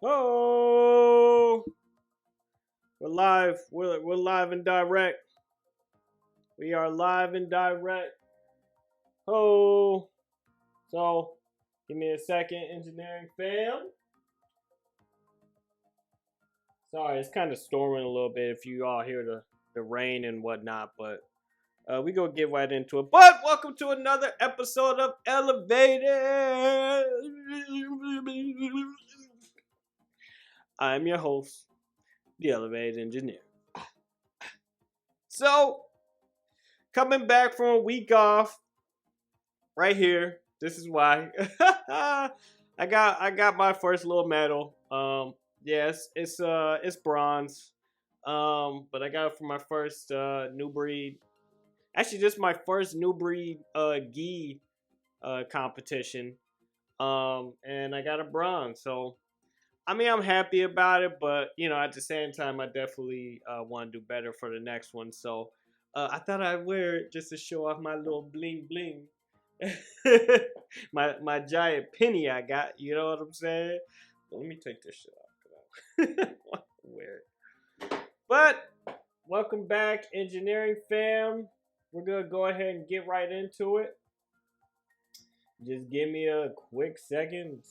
Oh, we're live. We're live and direct. We are live and direct. Oh, so give me a second, engineering fam. Sorry, it's kind of storming a little bit. If you all hear the rain and whatnot, but we gonna get right into it. But welcome to another episode of Elevated. I'm your host, the Elevated Engineer. So, coming back from a week off, right here. This is why I got my first little medal. Yes, it's bronze. But I got it for my first new breed. Actually, this is my first new breed gi competition. And I got a bronze. So I mean, I'm happy about it, but at the same time, I definitely want to do better for the next one. So I thought I'd wear it just to show off my little bling bling, my giant penny I got. You know what I'm saying? But let me take this shit off. Weird. But welcome back, engineering fam. We're gonna go ahead and get right into it. Just give me a quick second.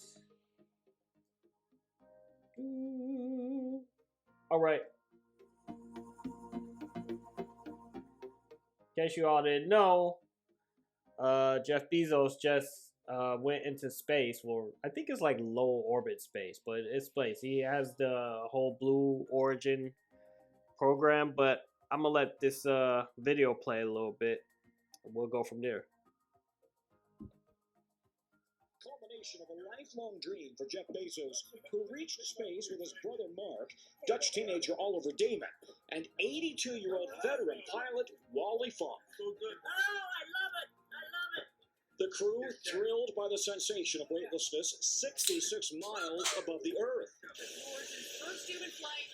All right. In case you all didn't know, Jeff Bezos just went into space. Well, I think it's like low orbit space, but it's space. He has the whole Blue Origin program, but I'm gonna let this video play a little bit. We'll go from there. Of a lifelong dream for Jeff Bezos, who reached space with his brother Mark, Dutch teenager Oliver Damon, and 82-year-old veteran pilot Wally Funk. So good. Oh, I love it. I love it. The crew thrilled by the sensation of weightlessness 66 miles above the Earth. Origin's first human flight,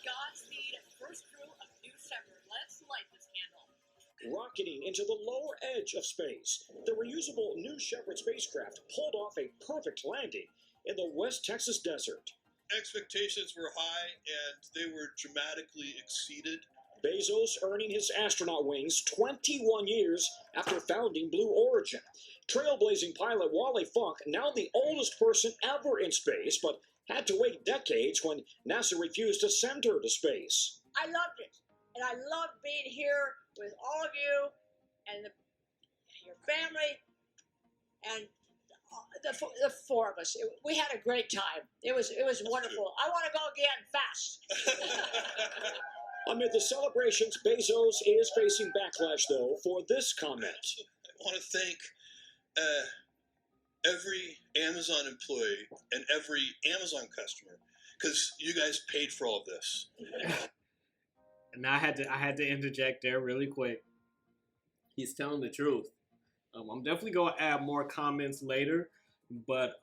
Godspeed, first crew of New Shepard. Let's light this candle. Rocketing into the lower edge of space, the reusable New Shepard spacecraft pulled off a perfect landing in the West Texas desert. Expectations were high and they were dramatically exceeded. Bezos earning his astronaut wings 21 years after founding Blue Origin. Trailblazing pilot Wally Funk, now the oldest person ever in space, but had to wait decades when NASA refused to send her to space. I loved it. And I loved being here with all of you and your family and the four of us. We had a great time. It was wonderful. I want to go again fast. Amid the celebrations, Bezos is facing backlash, though, for this comment. I want to thank every Amazon employee and every Amazon customer because you guys paid for all of this. And I had to interject there really quick. He's telling the truth. I'm definitely gonna add more comments later, but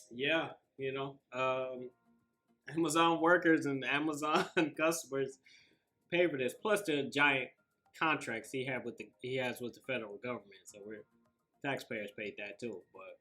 yeah, Amazon workers and Amazon customers pay for this, plus the giant contracts he has with the federal government. So we're taxpayers paid that too, but.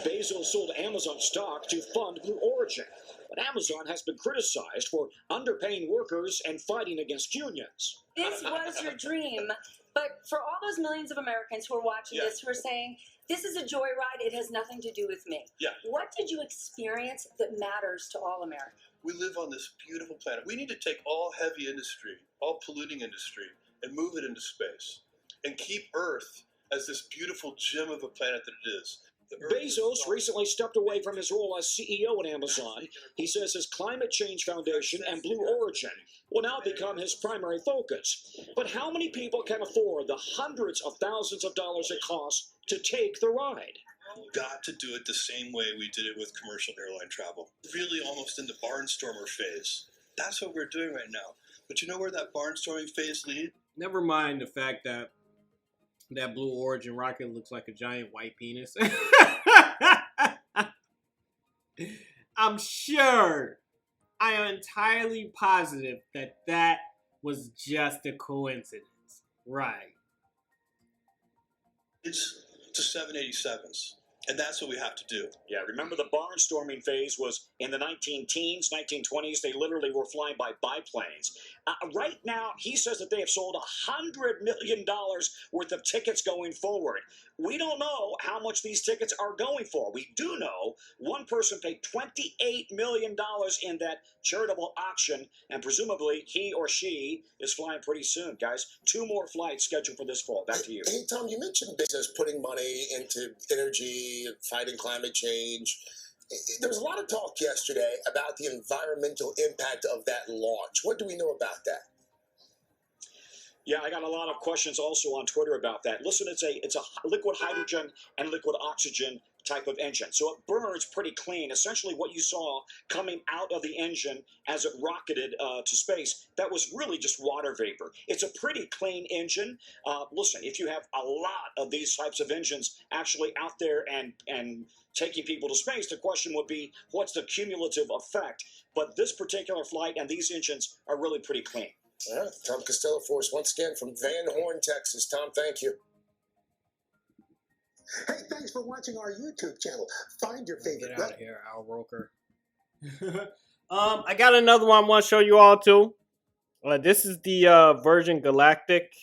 Bezos sold Amazon stock to fund Blue Origin, but Amazon has been criticized for underpaying workers and fighting against unions. This was your dream, but for all those millions of Americans who are watching this, who are saying, this is a joyride, it has nothing to do with me. Yeah. What did you experience that matters to all Americans? We live on this beautiful planet. We need to take all heavy industry, all polluting industry, and move it into space, and keep Earth as this beautiful gem of a planet that it is. Bezos recently stepped away from his role as CEO at Amazon. He says his Climate Change Foundation and Blue Origin will now become his primary focus. But how many people can afford the hundreds of thousands of dollars it costs to take the ride? Got to do it the same way we did it with commercial airline travel. Really almost in the barnstormer phase. That's what we're doing right now. But you know where that barnstorming phase leads? Never mind the fact that Blue Origin rocket looks like a giant white penis. I'm sure, I am entirely positive that was just a coincidence. Right. It's to 787s. And that's what we have to do. Yeah, remember the barnstorming phase was in the 19-teens, 1920s. They literally were flying by biplanes. Right now, he says that they have sold $100 million worth of tickets going forward. We don't know how much these tickets are going for. We do know one person paid $28 million in that charitable auction, and presumably he or she is flying pretty soon, guys. 2 more flights scheduled for this fall. Back to you. Hey, Tom, you mentioned Bezos putting money into energy, fighting climate change. There was a lot of talk yesterday about the environmental impact of that launch. What do we know about that? Yeah, I got a lot of questions also on Twitter about that. Listen, it's a liquid hydrogen and liquid oxygen type of engine. So it burns pretty clean. Essentially what you saw coming out of the engine as it rocketed to space, that was really just water vapor. It's a pretty clean engine. Listen, if you have a lot of these types of engines actually out there and taking people to space, the question would be, what's the cumulative effect? But this particular flight and these engines are really pretty clean. All right, Tom Costello for us once again from Van Horn, Texas. Tom, thank you. Hey, thanks for watching our YouTube channel. Find your favorite. Get out of here, Al Roker. I got another one I want to show you all too. This is the Virgin Galactic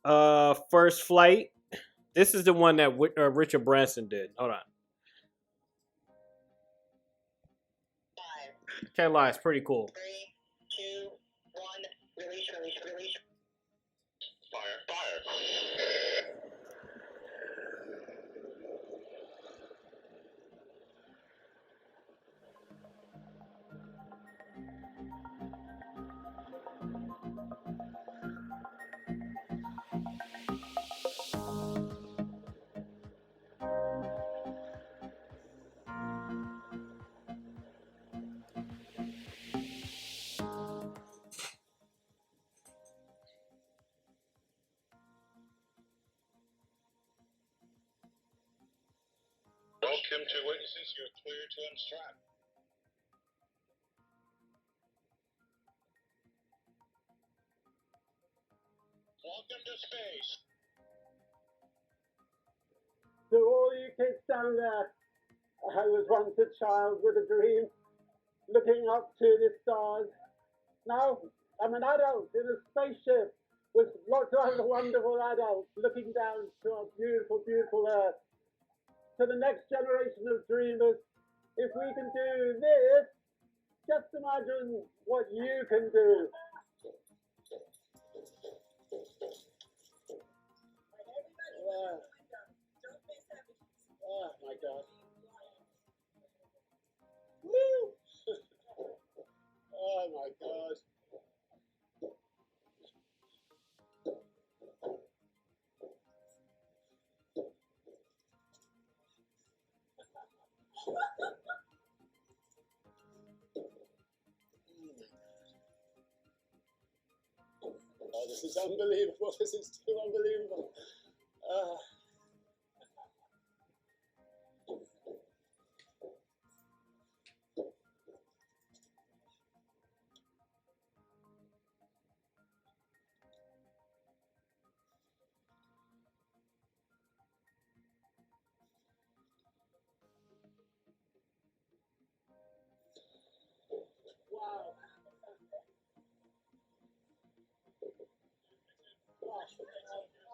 first flight. This is the one that Richard Branson did. Hold on. Can't lie, it's pretty cool. 3, 2, 1, release, release, release. Fire, fire. Welcome to witnesses. You're clear to unstrap. Welcome to space. To all you kids down there, I was once a child with a dream, looking up to the stars. Now I'm an adult in a spaceship with lots of other wonderful adults looking down to our beautiful, beautiful Earth. To the next generation of dreamers, if we can do this, just imagine what you can do. Oh my God. Woo! Oh my God. Oh, this is unbelievable. This is too unbelievable. Wow.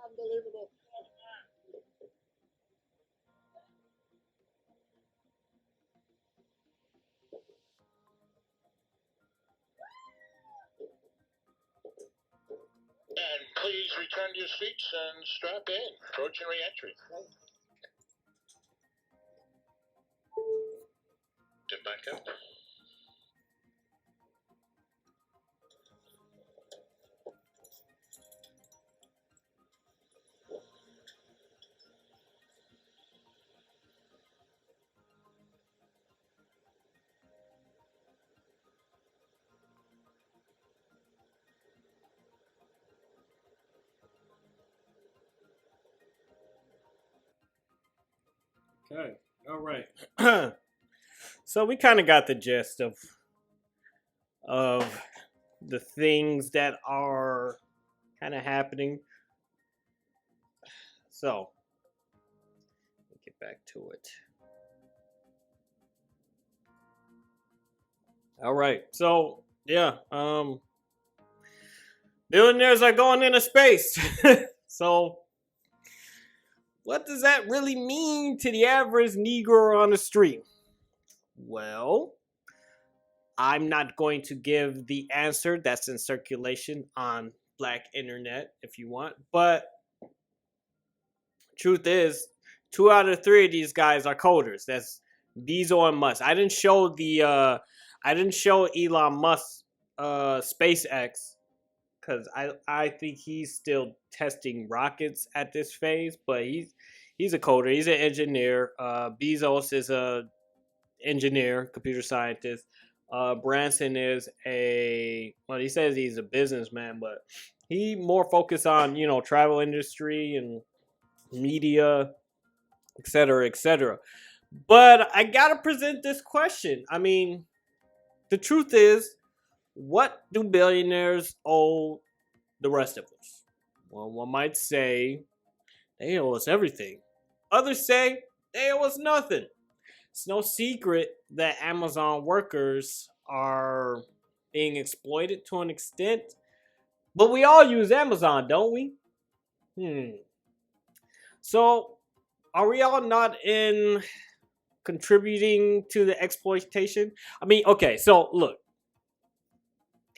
Unbelievable. And please return to your seats and strap in. Trojan re-entry. Get back up. Okay, all right. So we kind of got the gist of the things that are kind of happening. So get back to it. All right. So, yeah. Billionaires are going into space. So, what does that really mean to the average Negro on the street? Well, I'm not going to give the answer that's in circulation on Black Internet if you want. But truth is, 2 out of 3 of these guys are coders. That's Bezos and Musk. I didn't show Elon Musk SpaceX because I think he's still testing rockets at this phase, but he's a coder, he's an engineer. Bezos is a engineer, computer scientist. Branson is he says he's a businessman, but he more focused on, travel industry and media, etc., etc. But I gotta present this question. I mean, the truth is, what do billionaires owe the rest of us? Well, one might say they owe us everything. Others say they owe us nothing. It's no secret that Amazon workers are being exploited to an extent. But we all use Amazon, don't we? So, are we all not in contributing to the exploitation? I mean, okay, so look.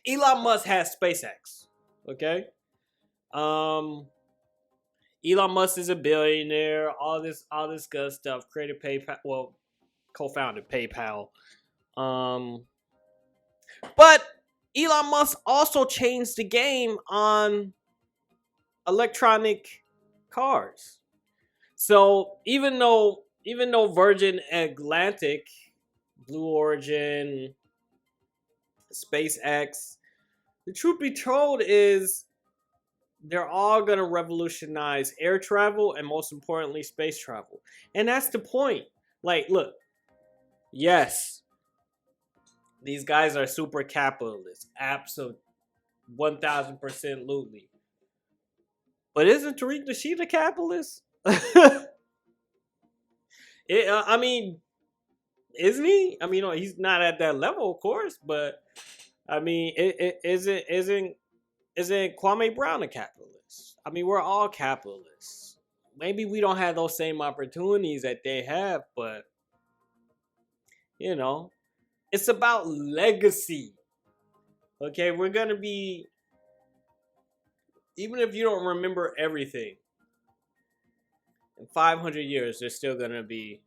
Elon Musk has SpaceX, okay? Elon Musk is a billionaire, all this good stuff, created PayPal, well, co-founded PayPal. But Elon Musk also changed the game on electronic cars. So even though Virgin Atlantic, Blue Origin, SpaceX, the truth be told is they're all going to revolutionize air travel and, most importantly, space travel. And that's the point. Like, look, yes, these guys are super capitalists. Absolutely. 1,000% But isn't Tariq Nasheed a capitalist? I mean, isn't he? I mean, he's not at that level, of course, but I mean, isn't Kwame Brown a capitalist? I mean, we're all capitalists. Maybe we don't have those same opportunities that they have, but it's about legacy. Okay, we're gonna be, even if you don't remember everything, in 500 years, they're still gonna be.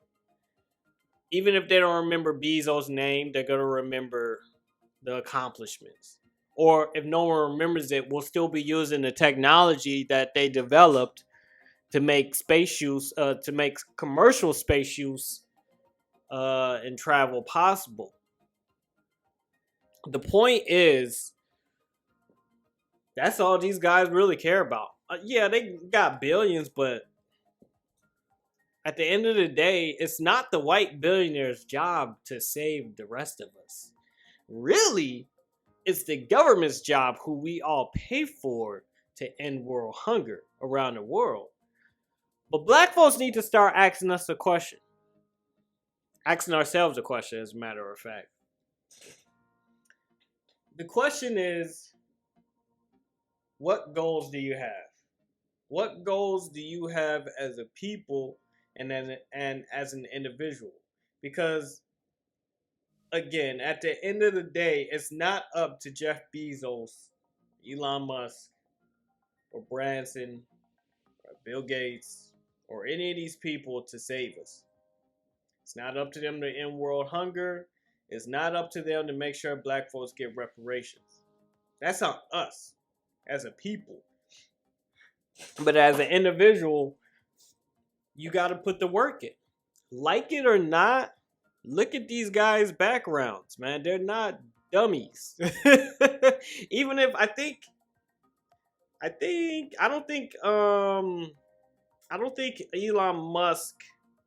Even if they don't remember Bezos' name, they're gonna remember the accomplishments. Or if no one remembers it, we'll still be using the technology that they developed to make space use, to make commercial space use and travel possible. The point is, that's all these guys really care about. Yeah, they got billions, but at the end of the day, it's not the white billionaire's job to save the rest of us. Really, it's the government's job, who we all pay for, to end world hunger around the world. But black folks need to start asking us a question. Asking ourselves a question, as a matter of fact. The question is, what goals do you have? What goals do you have as a people and as an individual? Because, again, at the end of the day, it's not up to Jeff Bezos, Elon Musk, or Branson, or Bill Gates, or any of these people to save us. It's not up to them to end world hunger. It's not up to them to make sure black folks get reparations. That's on us as a people. But as an individual, you got to put the work in. Like it or not, look at these guys' backgrounds, man. They're not dummies. Even if I don't think Elon Musk,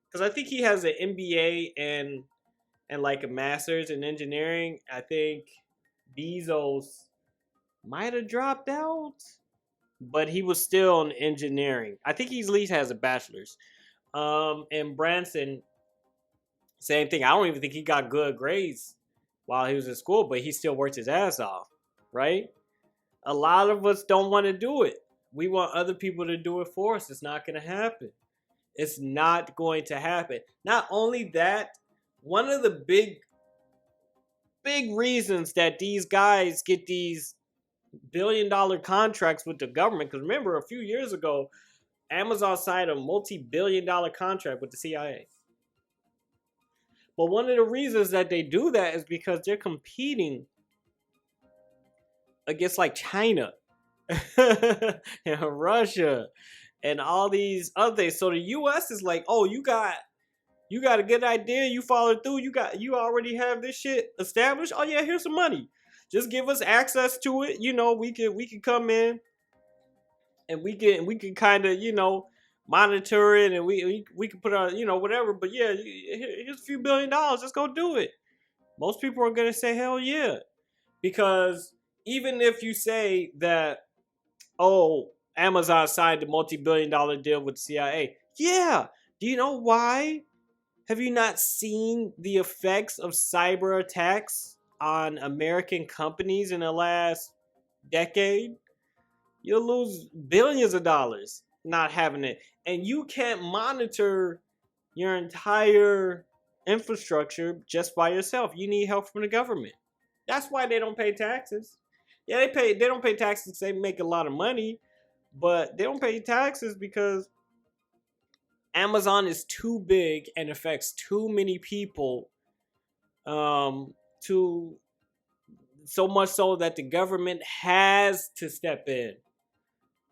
because I think he has an MBA and like a master's in engineering. I think Bezos might have dropped out, but he was still in engineering. I think he at least has a bachelor's. And Branson, same thing. I don't even think he got good grades while he was in school, but he still worked his ass off, right? A lot of us don't want to do it. We want other people to do it for us. It's not going to happen. It's not going to happen. Not only that, one of the big reasons that these guys get these billion-dollar contracts with the government, because remember, a few years ago, Amazon signed a multi-billion-dollar contract with the CIA. But one of the reasons that they do that is because they're competing against like China and Russia and all these other things. So the US is like, oh, you got a good idea, you followed through, you already have this shit established. Oh yeah, here's some money. Just give us access to it. You know, we can come in and we can kind of, you know, monitor it, and we can put our, you know, whatever. But yeah, here's a few $1 billion. Let's go do it. Most people are gonna say hell yeah, because even if you say that, oh, Amazon signed a multi-billion-dollar deal with the CIA, yeah. Do you know why? Have you not seen the effects of cyber attacks on American companies in the last decade? You'll lose billions of dollars not having it. And you can't monitor your entire infrastructure just by yourself. You need help from the government. That's why they don't pay taxes. Yeah, they don't pay taxes because they make a lot of money, but they don't pay taxes because Amazon is too big and affects too many people, to so much so that the government has to step in.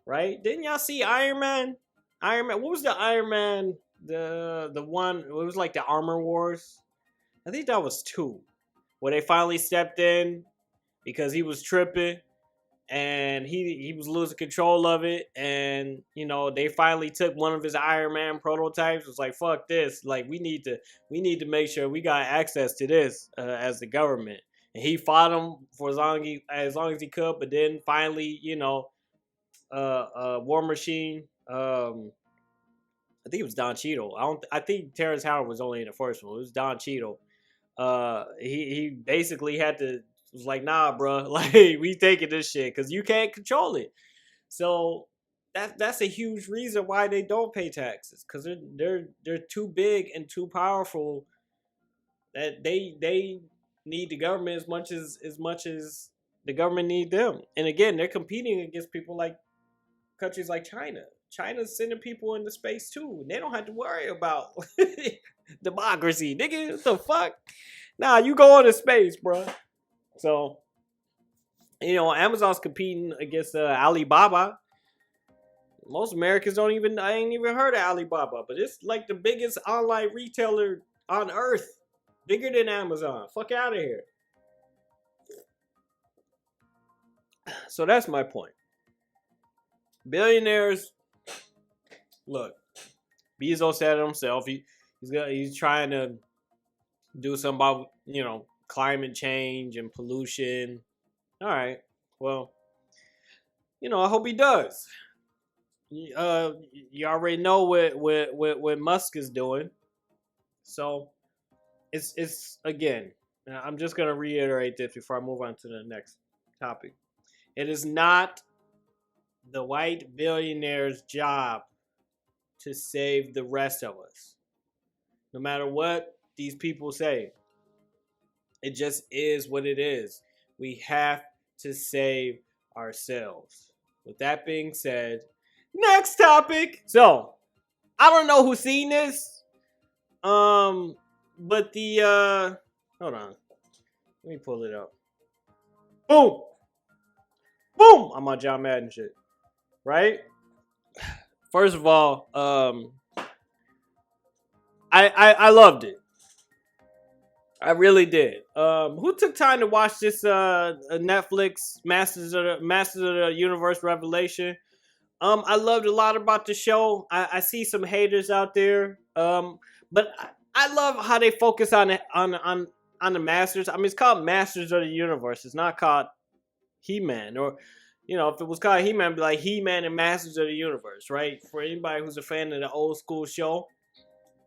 Right? Didn't y'all see Iron Man? What was the Iron Man? The one, it was like the Armor Wars. I think that was 2, where they finally stepped in because he was tripping and he was losing control of it, and you know, they finally took one of his Iron Man prototypes. It was like, fuck this, like we need to make sure we got access to this as the government. And he fought him for as long as he could, but then finally, you know, War Machine, I think it was Don Cheadle. I think Terrence Howard was only in the first one. It was Don Cheadle. He basically had to, was like, nah, bro, like we taking this shit because you can't control it. So that's a huge reason why they don't pay taxes, because they're too big and too powerful that they need the government as much as the government need them. And again, they're competing against people like countries like China. China's sending people into space too. They don't have to worry about democracy, nigga. What the fuck? Nah, you go into space, bro. So, you know, Amazon's competing against Alibaba. Most Americans I ain't even heard of Alibaba, but it's like the biggest online retailer on earth. Bigger than Amazon. Fuck out of here. So that's my point. Billionaires, look, Bezos said it himself. He's trying to do something about, you know, climate change and pollution. All right, well, you know, I hope he does. You already know what Musk is doing. So it's again, I'm just gonna reiterate this before I move on to the next topic. It is not the white billionaire's job to save the rest of us. No matter what these people say, it just is what it is. We have to save ourselves. With that being said, next topic. So, I don't know who's seen this. But the hold on. Let me pull it up. Boom. Boom. I'm on John Madden shit. Right? First of all, I loved it. I really did. Who took time to watch this Netflix Masters of the Universe Revelation? I loved a lot about the show. I see some haters out there. But I love how they focus on the Masters. I mean, it's called Masters of the Universe. It's not called He-Man. Or, you know, if it was called He-Man, it'd be like He-Man and Masters of the Universe, right? For anybody who's a fan of the old school show.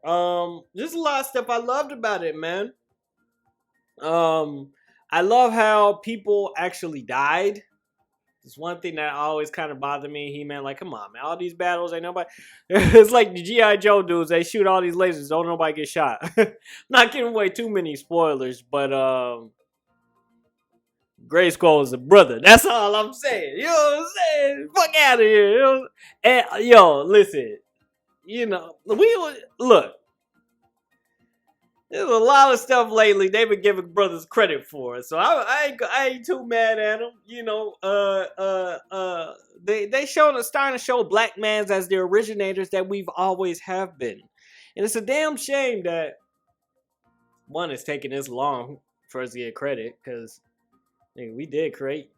There's a lot of stuff I loved about it, man. I love how people actually died. It's one thing that always kind of bothered me. He-Man, like, come on, man, all these battles ain't nobody. It's like the GI Joe dudes. They shoot all these lasers, don't nobody get shot. Not giving away too many spoilers, but Gray Skull is a brother. That's all I'm saying. You know what I'm saying? Fuck out of here. You know? And yo, listen. You know, look. There's a lot of stuff lately they've been giving brothers credit for, so I ain't too mad at them. You know, they starting to show black mans as the originators that we've always have been, and it's a damn shame that one is taking this long for us to get credit because we did create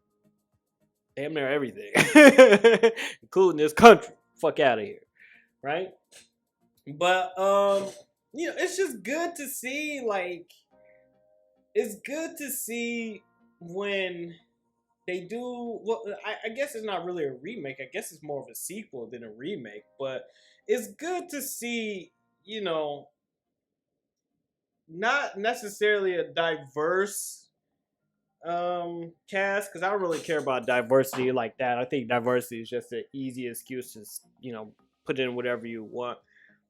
damn near everything, including this country. Fuck out of here, right? But you know, it's just good to see, like, it's good to see when they do, well, I guess it's not really a remake. I guess it's more of a sequel than a remake. But it's good to see, you know, not necessarily a diverse cast, because I don't really care about diversity like that. I think diversity is just an easy excuse to, you know, put in whatever you want.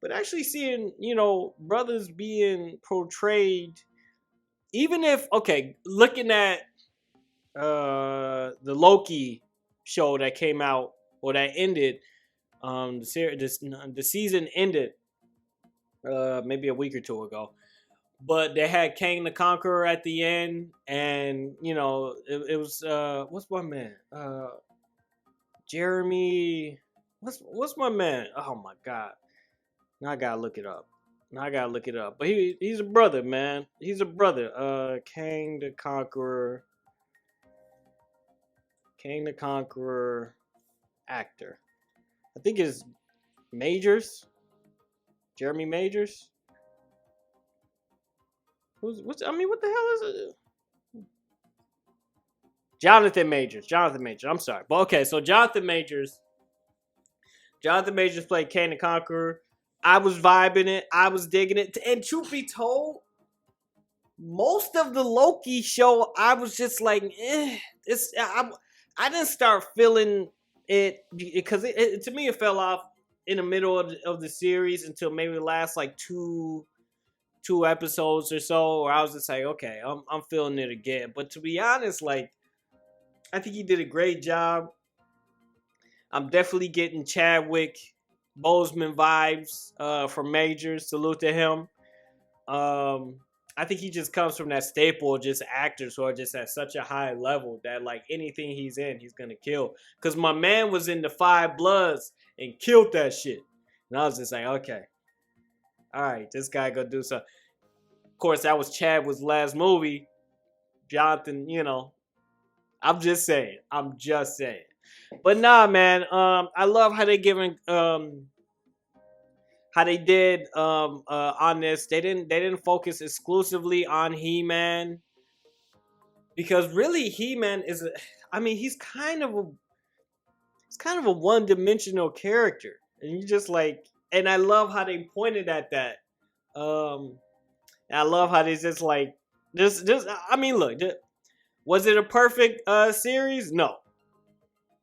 But actually seeing, you know, brothers being portrayed, even if, okay, looking at the Loki show that came out, or that ended, the season ended maybe a week or two ago. But they had Kang the Conqueror at the end, and, you know, it was, what's my man? Jeremy, what's my man? Oh my God. Now I gotta look it up. But he's a brother, man. He's a brother. Kang the Conqueror. Actor. I think it's Majors. Jeremy Majors. What the hell is it? Jonathan Majors. I'm sorry. But okay, so Jonathan Majors played Kang the Conqueror. I was vibing it. I was digging it. And truth be told, most of the Loki show, I was just like, I didn't start feeling it because to me it fell off in the middle of the series until maybe the last like two episodes or so, where I was just like, okay, I'm feeling it again. But to be honest, like, I think he did a great job. I'm definitely getting Chadwick Boseman vibes from Majors. Salute to him. I think he just comes from that staple of just actors who are just at such a high level that, like, anything he's in, he's gonna kill. Because my man was in the Five Bloods and killed that shit. And I was just like, okay, all right, this guy gonna do something. Of course, that was Chadwick's last movie. Jonathan, you know, I'm just saying. But nah, man, I love how they giving how they did on this. They didn't focus exclusively on He-Man, because really He-Man is he's kind of a one-dimensional character, and you just like, and I love how they pointed at that. I love how they just like just look, was it a perfect series? No.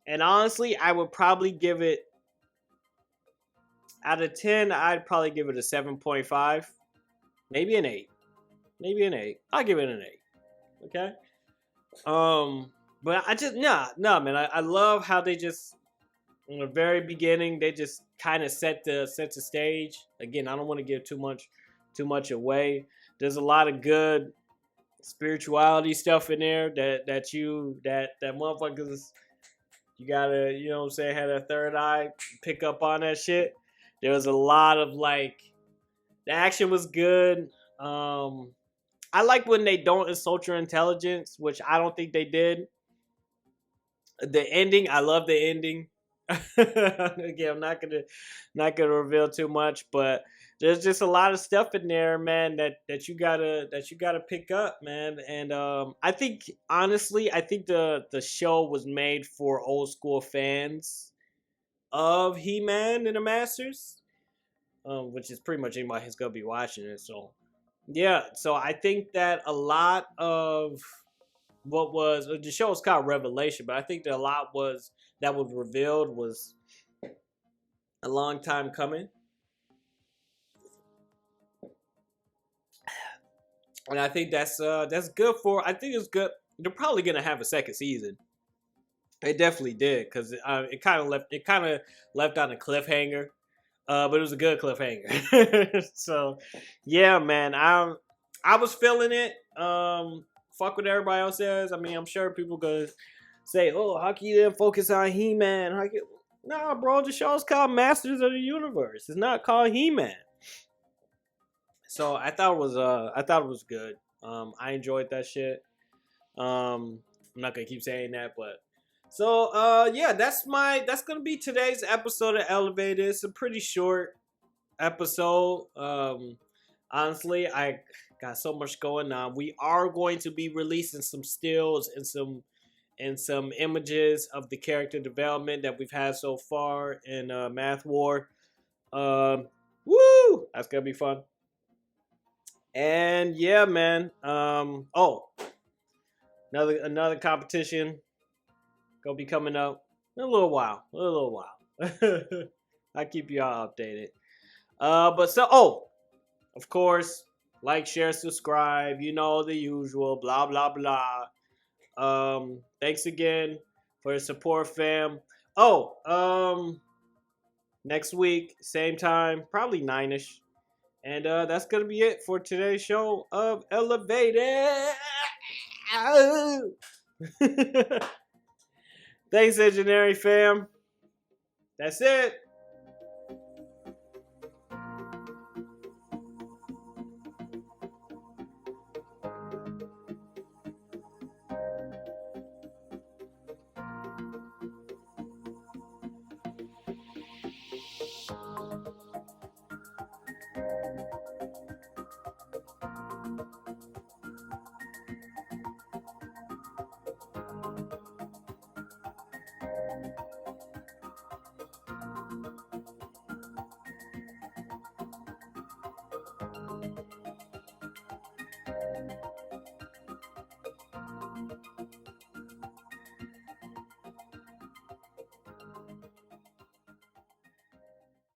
And honestly, I would probably give it, out of 10, I'd probably give it a 7.5. Maybe an 8. I'll give it an 8. Okay? But I just, nah, man. I love how they just, in the very beginning, they just kind of set the stage. Again, I don't want to give too much away. There's a lot of good spirituality stuff in there that motherfuckers, you gotta, you know what I'm saying, have that third eye, pick up on that shit. There was a lot of, like, the action was good. I like when they don't insult your intelligence, which I don't think they did. The ending, I love the ending. Again, I'm not gonna reveal too much, but there's just a lot of stuff in there, man, that you gotta pick up, man. And I think, honestly, the show was made for old school fans of He-Man and the Masters. which is pretty much anybody who's gonna be watching it. So yeah, so I think that a lot of what was the show was called Revelation, but I think that a lot was that was revealed was a long time coming. And I think that's good for. I think it's good. They're probably gonna have a second season. It definitely did because it kind of left on a cliffhanger, but it was a good cliffhanger. So yeah, man, I was feeling it. Fuck what everybody else says. I mean, I'm sure people gonna say, "Oh, how can you didn't focus on He-Man?" Nah, bro, the show's called Masters of the Universe. It's not called He-Man. So I thought it was good. I enjoyed that shit. I'm not gonna keep saying that, but so yeah, that's gonna be today's episode of Elevated. It's a pretty short episode. Honestly, I got so much going on. We are going to be releasing some stills and some images of the character development that we've had so far in Math War. Woo! That's gonna be fun. And yeah, man. Another competition gonna be coming up in a little while. I'll keep y'all updated. Of course, like, share, subscribe. You know the usual. Blah blah blah. Thanks again for your support, fam. Next week, same time, probably 9ish. And that's going to be it for today's show of Elevated. Thanks, Engineering fam. That's it.